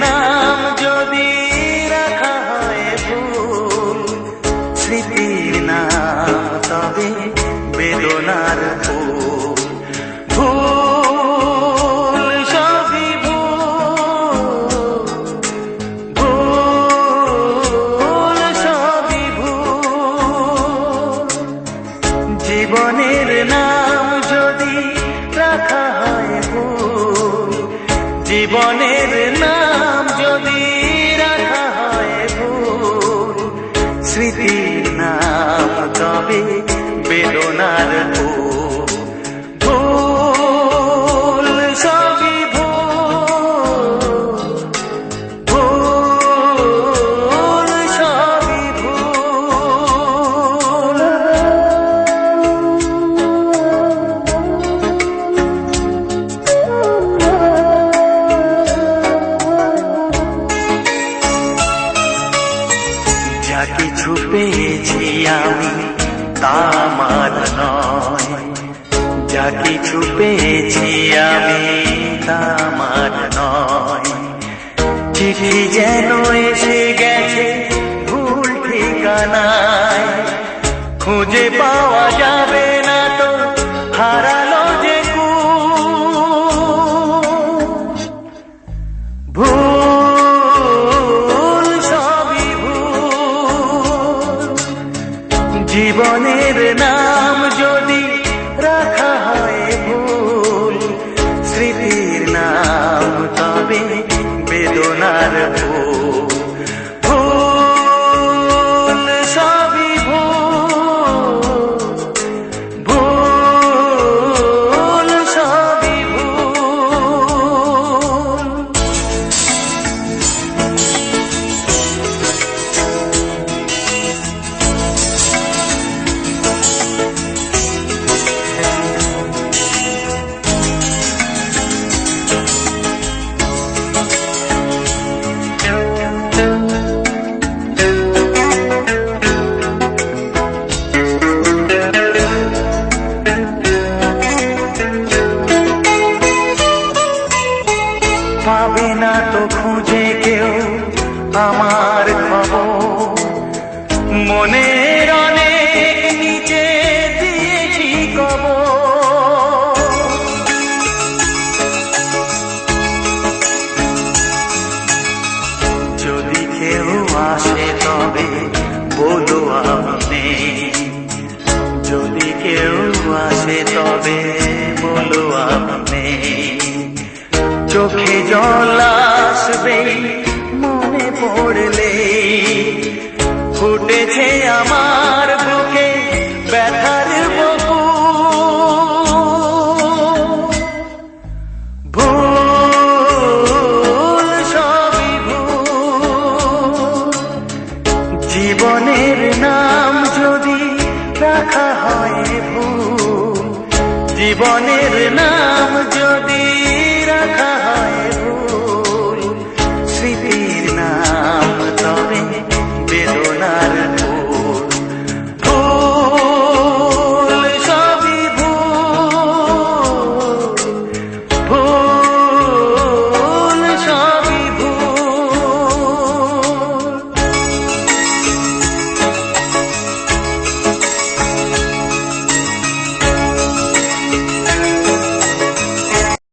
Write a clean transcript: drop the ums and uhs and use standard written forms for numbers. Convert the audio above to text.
নাম যদি রাখা হয় ভুল, স্মৃতির নাম তবে বেদনার ফুল। ভুল সবই ভুল, ভুল সবই ভুল। জীবনের নাম যদি রাখা হয় ভুল, জীবনের নাম যদি রাখা হয় ভুল, স্মৃতির নাম তবে বেদনার ফুল। ভুল সবই ভুল, ভুল সবই ভুল। যা কিছু পেয়েছি আমি তা আমার নয়, যা কিছু পেয়েছি আমি তা আমার নয়। চিঠি যেন এসে গেছে ভুল ঠিকানায়, খুঁজে পাওয়া যাবে না তো হারালো যে ভুল সবই ভুল। জীবনের নাম যদি রাখা হয় ভুল, স্মৃতির নাম তবে বেদনার ফুল। ভুল সবই ভুল, ভুল সবই ভুল। পাবে না তো খুঁজে কেউ আমার খবর, মনের অনেক নিচে দিয়েছি কবর। যদি কেউ আসে তবে বলো আমি, যদি কেউ আসে তবে বলো আমি। চোখে জল আসবে মনে পড়লে, ফুটেছে আমার বুকে ব্যথার বুকু। ভুল সবই ভুল। জীবনের নাম যদি রাখা হয় ভুল, জীবনের নাম